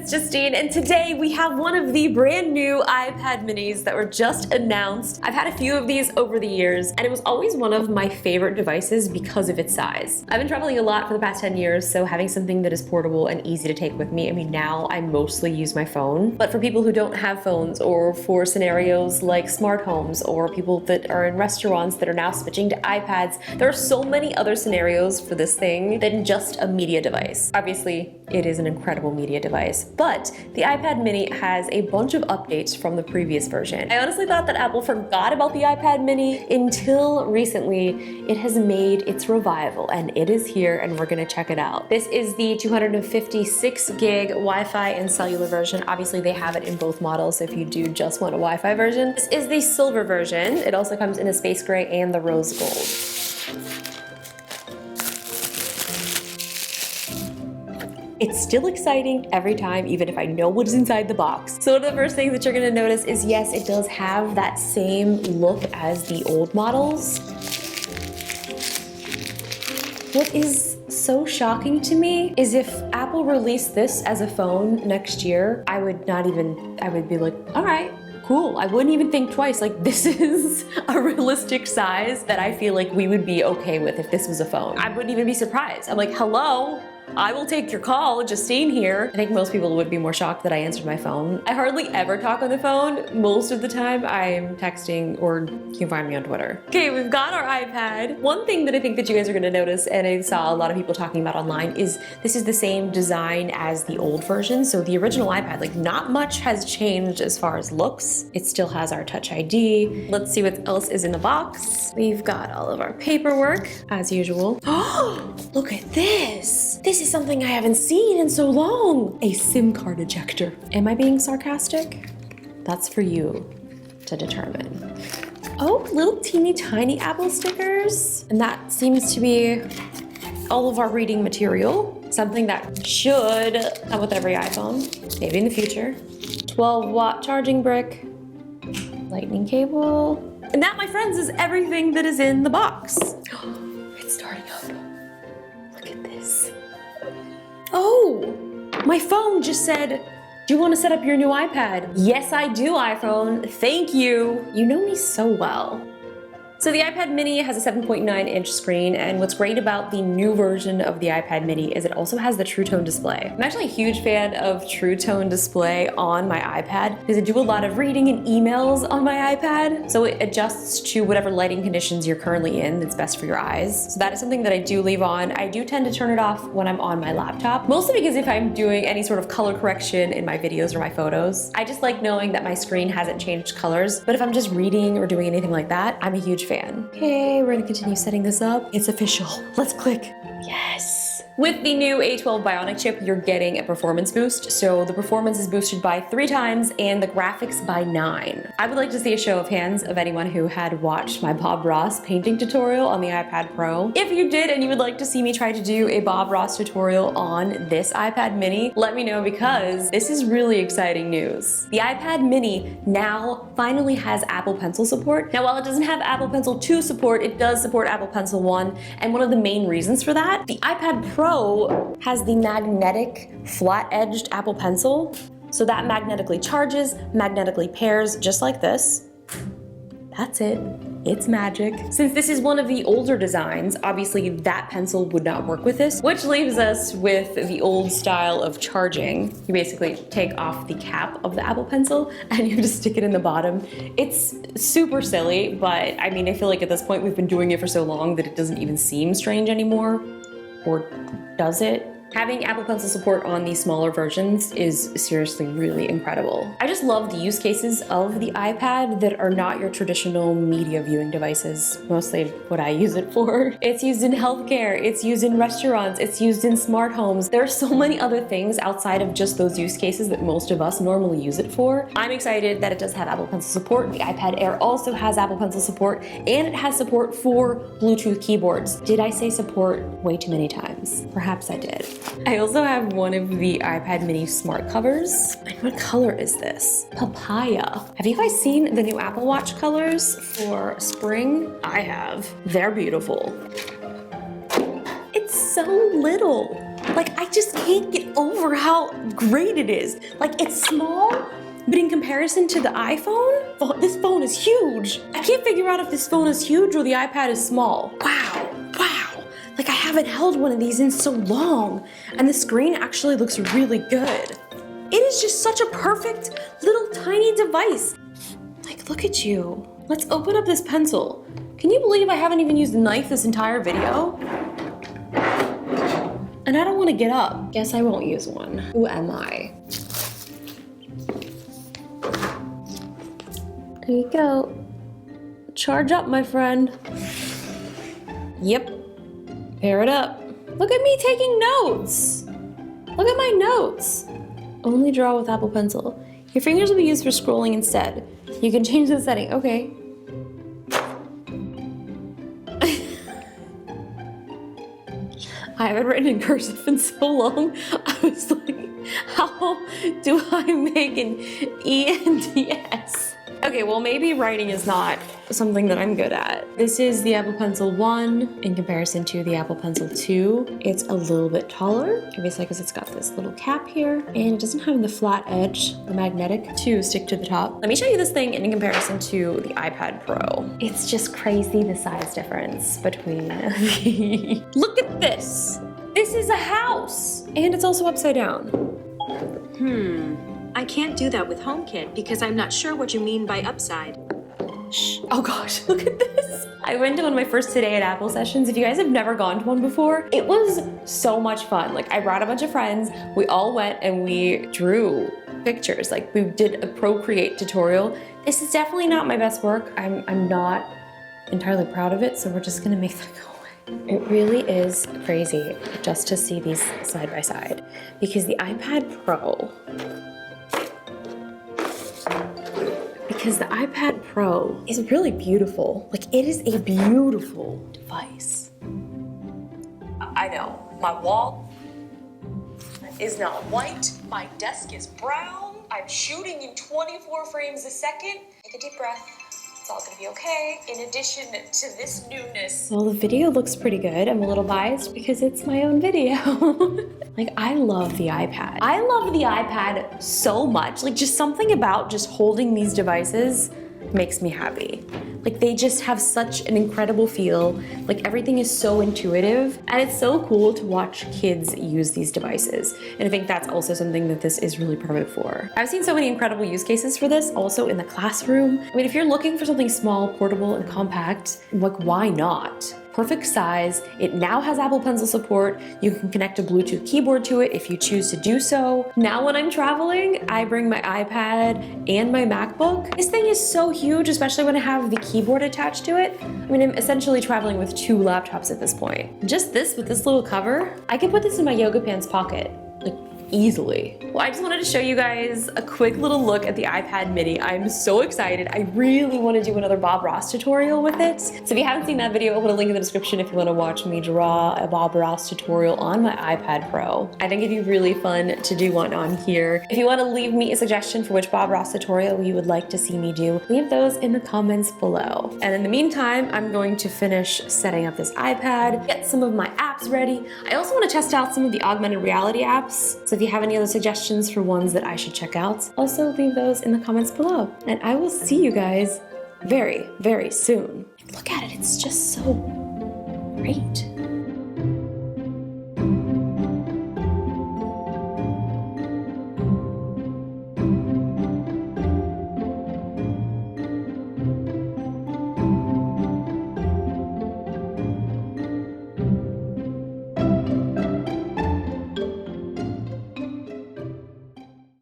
it's Justine, and today we have one of the brand new iPad minis that were just announced. I've had a few of these over the years, and it was always one of my favorite devices because of its size. I've been traveling a lot for the past 10 years, so having something that is portable and easy to take with me, I mean, now I mostly use my phone. But for people who don't have phones, or for scenarios like smart homes, or people that are in restaurants that are now switching to iPads, there are so many other scenarios for this thing than just a media device. Obviously, it is an incredible media device, but the iPad mini has a bunch of updates from the previous version. I honestly thought that Apple forgot about the iPad mini until recently. It has made its revival, and it is here, and we're gonna check it out. This is the 256 gig Wi-Fi and cellular version. Obviously, they have it in both models, so if you do just want a Wi-Fi version. This is the silver version. It also comes in a space gray and the rose gold. It's still exciting every time, even if I know what is inside the box. So one of the first things that you're gonna notice is, yes, it does have that same look as the old models. What is so shocking to me is if Apple released this as a phone next year, I would be like, all right, cool. I wouldn't even think twice. Like, this is a realistic size that I feel like we would be okay with if this was a phone. I wouldn't even be surprised. I'm like, hello? I will take your call, Justine here. I think most people would be more shocked that I answered my phone. I hardly ever talk on the phone. Most of the time I'm texting, or you can find me on Twitter. Okay, we've got our iPad. One thing that I think that you guys are gonna notice, and I saw a lot of people talking about online, is this is the same design as the old version. So the original iPad, like, not much has changed as far as looks. It still has our Touch ID. Let's see what else is in the box. We've got all of our paperwork, as usual. Oh, look at this. This is something I haven't seen in so long. A SIM card ejector. Am I being sarcastic? That's for you to determine. Oh, little teeny tiny Apple stickers. And that seems to be all of our reading material. Something that should come with every iPhone, maybe in the future. 12-watt charging brick, lightning cable. And that, my friends, is everything that is in the box. It's starting up. Look at this. Oh, my phone just said, do you want to set up your new iPad? Yes, I do, iPhone. Thank you. You know me so well. So the iPad mini has a 7.9-inch screen, and what's great about the new version of the iPad mini is it also has the True Tone display. I'm actually a huge fan of True Tone display on my iPad because I do a lot of reading and emails on my iPad, so it adjusts to whatever lighting conditions you're currently in that's best for your eyes. So that is something that I do leave on. I do tend to turn it off when I'm on my laptop, mostly because if I'm doing any sort of color correction in my videos or my photos, I just like knowing that my screen hasn't changed colors. But if I'm just reading or doing anything like that, I'm a huge fan. Okay, we're gonna continue setting this up. It's official. Let's click. Yes. With the new A12 Bionic chip, you're getting a performance boost. So the performance is boosted by 3 times and the graphics by 9. I would like to see a show of hands of anyone who had watched my Bob Ross painting tutorial on the iPad Pro. If you did and you would like to see me try to do a Bob Ross tutorial on this iPad mini, let me know, because this is really exciting news. The iPad mini now finally has Apple Pencil support. Now, while it doesn't have Apple Pencil 2 support, it does support Apple Pencil 1. And one of the main reasons for that, the iPad Pro has the magnetic flat-edged Apple Pencil. So that magnetically charges, magnetically pairs, just like this. That's it. It's magic. Since this is one of the older designs, obviously that pencil would not work with this, which leaves us with the old style of charging. You basically take off the cap of the Apple Pencil and you just stick it in the bottom. It's super silly, but I mean, I feel like at this point we've been doing it for so long that it doesn't even seem strange anymore. Or does it? Having Apple Pencil support on these smaller versions is seriously really incredible. I just love the use cases of the iPad that are not your traditional media viewing devices, mostly what I use it for. It's used in healthcare, it's used in restaurants, it's used in smart homes. There are so many other things outside of just those use cases that most of us normally use it for. I'm excited that it does have Apple Pencil support. The iPad Air also has Apple Pencil support, and it has support for Bluetooth keyboards. Did I say support way too many times? Perhaps I did. I also have one of the iPad mini smart covers. And what color is this? Papaya. Have you guys seen the new Apple Watch colors for spring? I have. They're beautiful. It's so little. Like, I just can't get over how great it is. Like, it's small, but in comparison to the iPhone, oh, this phone is huge. I can't figure out if this phone is huge or the iPad is small. Wow, wow. Like, I haven't held one of these in so long, and the screen actually looks really good. It is just such a perfect little tiny device. Like, look at you. Let's open up this pencil. Can you believe I haven't even used a knife this entire video? And I don't want to get up. Guess I won't use one. Who am I? There you go. Charge up, my friend. Yep. Pair it up. Look at me taking notes. Look at my notes. Only draw with Apple Pencil. Your fingers will be used for scrolling instead. You can change the setting. Okay. I haven't written in cursive in so long. I was like, how do I make an ENDS? Okay, well maybe writing is not something that I'm good at. This is the Apple Pencil 1 in comparison to the Apple Pencil 2. It's a little bit taller, obviously because it's got this little cap here, and it doesn't have the flat edge, the magnetic, to stick to the top. Let me show you this thing in comparison to the iPad Pro. It's just crazy the size difference between the... Look at this! This is a house! And it's also upside down. I can't do that with HomeKit because I'm not sure what you mean by upside. Shh. Oh gosh, look at this. I went to one of my first Today at Apple sessions. If you guys have never gone to one before, it was so much fun. Like, I brought a bunch of friends, we all went and we drew pictures. Like, we did a Procreate tutorial. This is definitely not my best work. I'm not entirely proud of it, so we're just gonna make that go away. It really is crazy just to see these side by side, because the iPad Pro is really beautiful. Like, it is a beautiful device. I know, my wall is not white, my desk is brown, I'm shooting in 24 frames a second. Take a deep breath. It's all gonna be okay. In addition to this newness. Well, the video looks pretty good. I'm a little biased because it's my own video. Like, I love the iPad. I love the iPad so much. Like, just something about just holding these devices makes me happy. Like, they just have such an incredible feel. Like, everything is so intuitive, and it's so cool to watch kids use these devices. And I think that's also something that this is really perfect for. I've seen so many incredible use cases for this, also in the classroom. I mean, if you're looking for something small, portable, and compact, like, why not? Perfect size. It now has Apple Pencil support. You can connect a Bluetooth keyboard to it if you choose to do so. Now when I'm traveling, I bring my iPad and my MacBook. This thing is so huge, especially when I have the keyboard attached to it. I mean, I'm essentially traveling with 2 laptops at this point. Just this with this little cover, I could put this in my yoga pants pocket, like, easily. Well, I just wanted to show you guys a quick little look at the iPad mini. I'm so excited. I really want to do another Bob Ross tutorial with it. So if you haven't seen that video, I'll put a link in the description if you want to watch me draw a Bob Ross tutorial on my iPad Pro. I think it'd be really fun to do one on here. If you want to leave me a suggestion for which Bob Ross tutorial you would like to see me do, leave those in the comments below. And in the meantime, I'm going to finish setting up this iPad, get some of my apps ready. I also want to test out some of the augmented reality apps. So if you have any other suggestions for ones that I should check out, also leave those in the comments below. And I will see you guys very, very soon. Look at it, it's just so great.